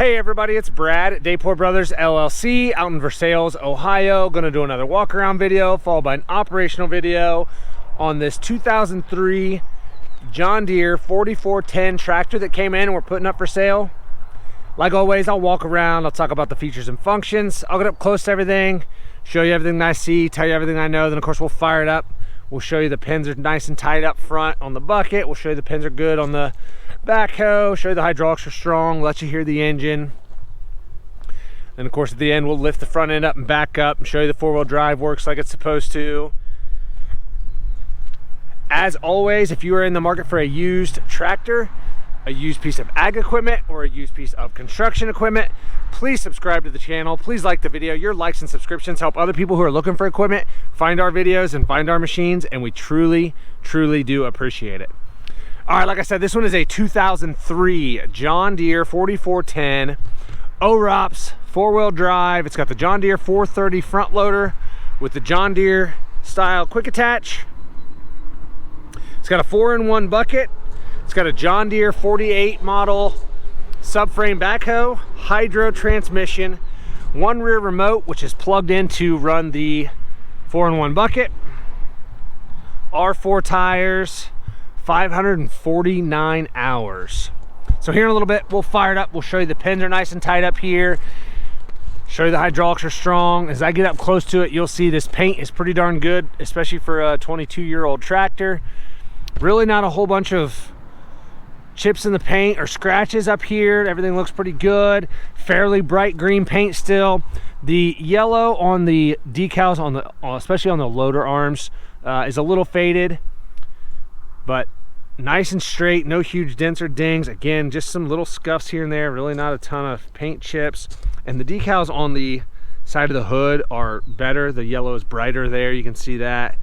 Hey everybody, it's Brad at Dayport Brothers LLC out in Versailles, Ohio. Gonna do another walk around video followed by an operational video on this 2003 John Deere 4410 tractor that came in and we're putting up for sale. Like always, I'll walk around, I'll talk about the features and functions. I'll get up close to everything, show you everything that I see, tell you everything I know. Then of course we'll fire it up. We'll show you the pins are nice and tight up front on the bucket. We'll show you the pins are good on the backhoe, show you the hydraulics are strong, let you hear the engine. And of course at the end we'll lift the front end up and back up and show you the four-wheel drive works like it's supposed to. As always, if you are in the market for a used tractor, a used piece of ag equipment, or a used piece of construction equipment, please subscribe to the channel. Please like the video. Your likes and subscriptions help other people who are looking for equipment find our videos and find our machines, and we truly do appreciate it. All right, like I said, this one is a 2003 John Deere 4410 OROPS four-wheel drive. It's got the John Deere 430 front loader with the John Deere style quick attach. It's got a 4-in-1 bucket. It's got a John Deere 48 model subframe backhoe, hydro transmission, one rear remote which is plugged in to run the 4-in-1 bucket, R4 tires, 549 hours. So here in a little bit we'll fire it up. We'll show you the pins are nice and tight up here, show you the hydraulics are strong. As I get up close to it, you'll see this paint is pretty darn good, especially for a 22-year-old tractor. Really not a whole bunch of chips in the paint or scratches up here. Everything looks pretty good. Fairly bright green paint still. The yellow on the decals on the especially on the loader arms is a little faded, but nice and straight, no huge dents or dings. Again, just some little scuffs here and there, really not a ton of paint chips. And the decals on the side of the hood are better. The yellow is brighter there, you can see that.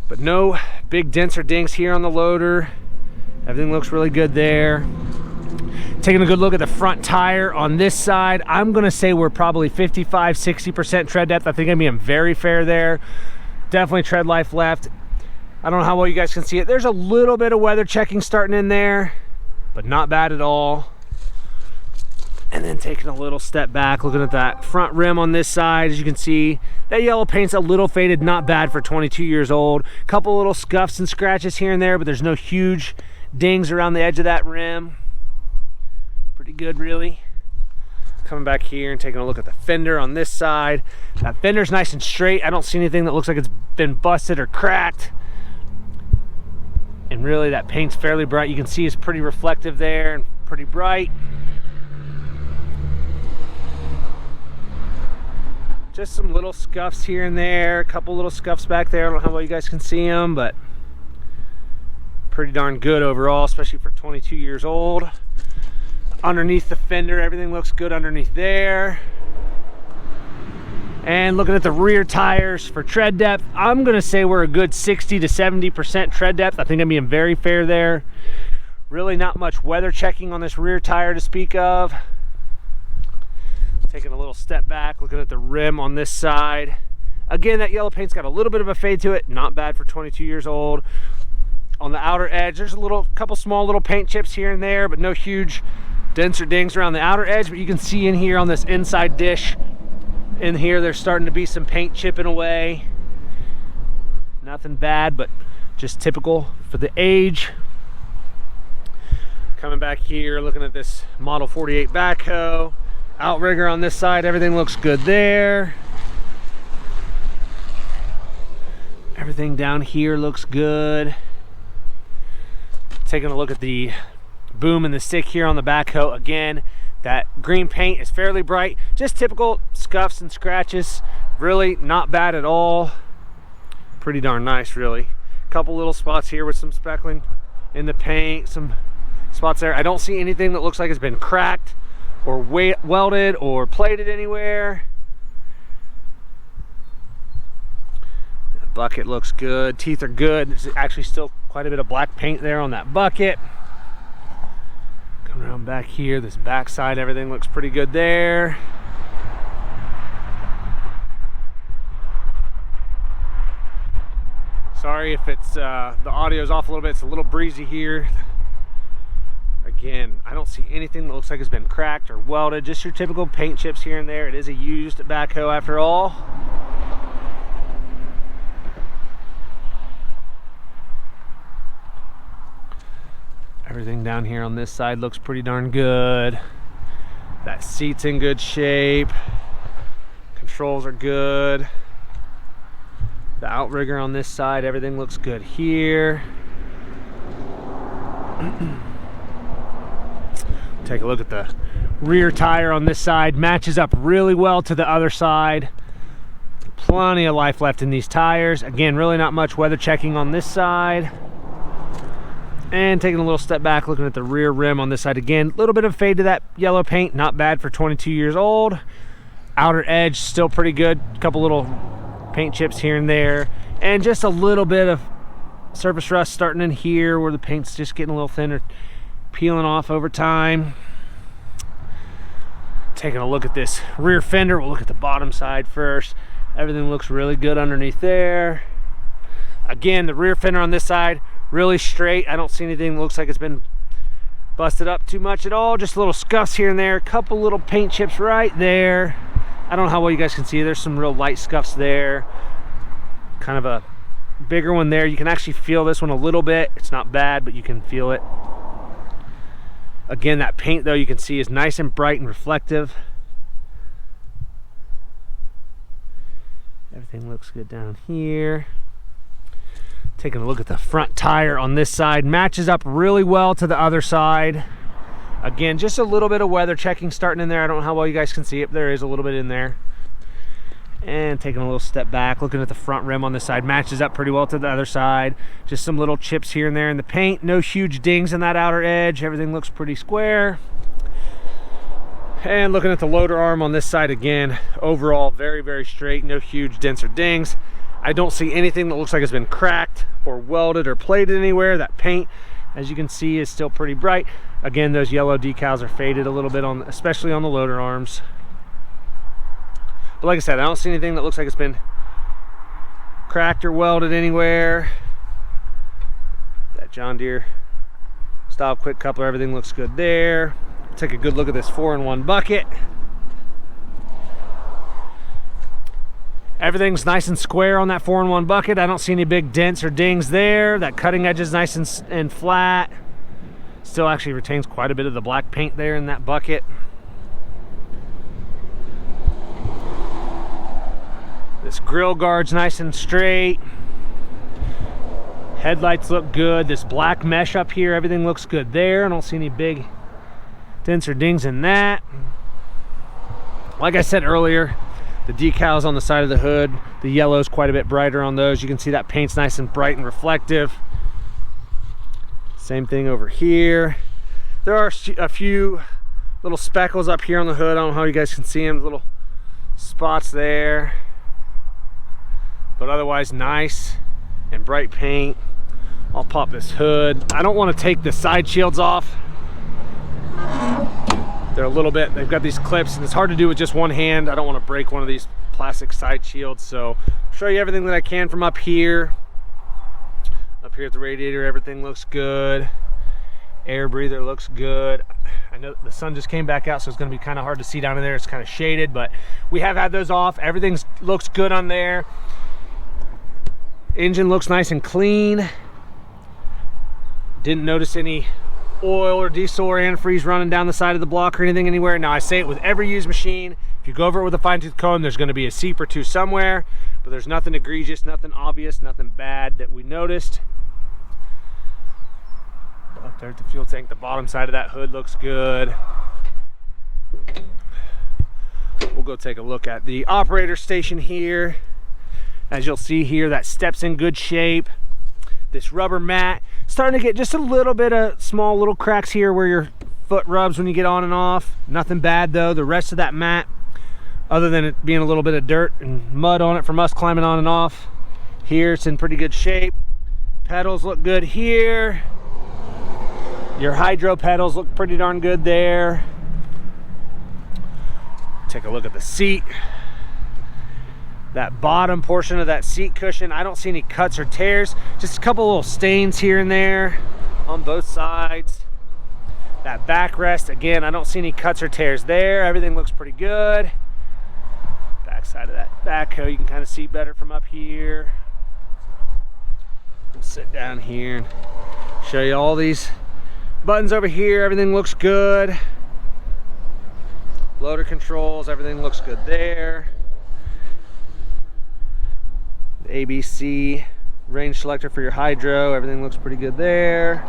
But no big dents or dings here on the loader. Everything looks really good there. Taking a good look at the front tire on this side, I'm gonna say we're probably 55–60% tread depth. I think I'm being very fair there. Definitely tread life left. I don't know how well you guys can see it. There's a little bit of weather checking starting in there, but not bad at all. And then taking a little step back, looking at that front rim on this side, as you can see, that yellow paint's a little faded, not bad for 22 years old. Couple little scuffs and scratches here and there, but there's no huge dings around the edge of that rim. Pretty good, really. Coming back here and taking a look at the fender on this side. That fender's nice and straight. I don't see anything that looks like it's been busted or cracked. And really that paint's fairly bright. You can see it's pretty reflective there and pretty bright. Just some little scuffs here and there, a couple little scuffs back there. I don't know how well you guys can see them, but pretty darn good overall, especially for 22 years old. Underneath the fender, everything looks good underneath there. And looking at the rear tires for tread depth, I'm gonna say we're a good 60–70% tread depth. I think I'm being very fair there. Really not much weather checking on this rear tire to speak of. Taking a little step back, looking at the rim on this side. Again, that yellow paint's got a little bit of a fade to it, not bad for 22 years old. On the outer edge, there's a couple small little paint chips here and there, but no huge dents or dings around the outer edge. But you can see in here on this inside dish, in here there's starting to be some paint chipping away. Nothing bad, but just typical for the age. Coming back here, looking at this Model 48 backhoe. Outrigger on this side, everything looks good there. Everything down here looks good. Taking a look at the boom and the stick here on the backhoe. Again, that green paint is fairly bright. Just typical scuffs and scratches. Really not bad at all. Pretty darn nice, really. Couple little spots here with some speckling in the paint. Some spots there. I don't see anything that looks like it's been cracked or welded or plated anywhere. The bucket looks good. Teeth are good. There's actually still quite a bit of black paint there on that bucket. Come around back here, this back side, everything looks pretty good there. Sorry if it's the audio's off a little bit. It's a little breezy here. Again, I don't see anything that looks like it's been cracked or welded, just your typical paint chips here and there. It is a used backhoe after all. Everything down here on this side looks pretty darn good. That seat's in good shape. Controls are good. The outrigger on this side, everything looks good here. Take a look at the rear tire on this side. Matches up really well to the other side. Plenty of life left in these tires. Again, really not much weather checking on this side. And taking a little step back, looking at the rear rim on this side again. A little bit of fade to that yellow paint, not bad for 22 years old. Outer edge still pretty good. A couple little paint chips here and there. And just a little bit of surface rust starting in here where the paint's just getting a little thinner, peeling off over time. Taking a look at this rear fender. We'll look at the bottom side first. Everything looks really good underneath there. Again, the rear fender on this side, really straight. I don't see anything that looks like it's been busted up too much at all. Just little scuffs here and there. A couple little paint chips right there. I don't know how well you guys can see. There's some real light scuffs there. Kind of a bigger one there. You can actually feel this one a little bit. It's not bad, but you can feel it. Again, that paint though, you can see is nice and bright and reflective. Everything looks good down here. Taking a look at the front tire on this side, matches up really well to the other side. Again, just a little bit of weather checking starting in there. I don't know how well you guys can see it, but there is a little bit in there. And taking a little step back, looking at the front rim on this side, matches up pretty well to the other side. Just some little chips here and there in the paint. No huge dings in that outer edge. Everything looks pretty square. And looking at the loader arm on this side again, overall very, very straight. No huge dents or dings. I don't see anything that looks like it's been cracked or welded or plated anywhere. That paint, as you can see, is still pretty bright. Again, those yellow decals are faded a little bit, especially on the loader arms. But like I said, I don't see anything that looks like it's been cracked or welded anywhere. That John Deere style quick coupler, everything looks good there. Take a good look at this 4-in-1 bucket. Everything's nice and square on that 4-in-1 bucket. I don't see any big dents or dings there. That cutting edge is nice and flat. Still actually retains quite a bit of the black paint there in that bucket. This grill guard's nice and straight. Headlights look good. This black mesh up here, everything looks good there. I don't see any big dents or dings in that. Like I said earlier, the decals on the side of the hood, the yellow's quite a bit brighter on those. You can see that paint's nice and bright and reflective. Same thing over here. There are a few little speckles up here on the hood. I don't know how you guys can see them, little spots there. But otherwise nice and bright paint. I'll pop this hood. I don't want to take the side shields off. They're a little bit, they've got these clips and it's hard to do with just one hand. I don't want to break one of these plastic side shields. So I'll show you everything that I can from up here. Up here at the radiator, everything looks good. Air breather looks good. I know the sun just came back out, so it's going to be kind of hard to see down in there. It's kind of shaded, but we have had those off. Everything looks good on there. Engine looks nice and clean. Didn't notice any oil or diesel or antifreeze running down the side of the block or anything anywhere. Now I say it with every used machine. If you go over it with a fine-tooth comb, there's going to be a seep or two somewhere, but there's nothing egregious, nothing obvious, nothing bad that we noticed. Up there at the fuel tank, the bottom side of that hood looks good. We'll go take a look at the operator station here. As you'll see here, that step's in good shape. This rubber mat, starting to get just a little bit of small little cracks here where your foot rubs when you get on and off. Nothing bad though. The rest of that mat, other than it being a little bit of dirt and mud on it from us climbing on and off, here it's in pretty good shape. Pedals look good here. Your hydro pedals look pretty darn good there. Take a look at the seat. That bottom portion of that seat cushion, I don't see any cuts or tears. Just a couple little stains here and there on both sides. That backrest, again, I don't see any cuts or tears there. Everything looks pretty good. Back side of that backhoe, you can kind of see better from up here. We'll sit down here and show you all these buttons over here. Everything looks good. Loader controls, everything looks good there. The ABC range selector for your hydro, everything looks pretty good there.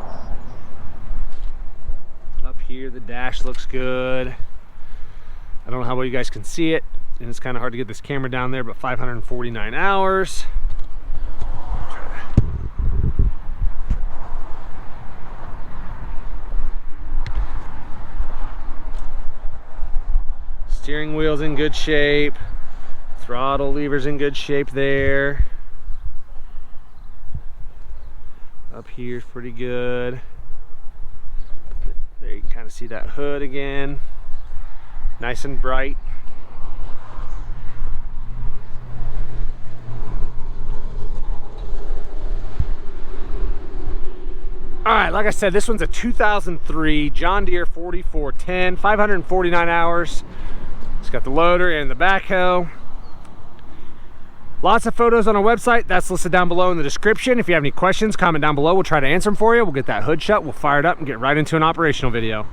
Up here, the dash looks good. I don't know how well you guys can see it, and it's kind of hard to get this camera down there, but 549 hours. Steering wheel's in good shape. Throttle lever's in good shape there. Up here's pretty good. There you can kind of see that hood again. Nice and bright. All right, like I said, this one's a 2003 John Deere 4410, 549 hours. It's got the loader and the backhoe. Lots of photos on our website. That's listed down below in the description. If you have any questions, comment down below. We'll try to answer them for you. We'll get that hood shut. We'll fire it up and get right into an operational video.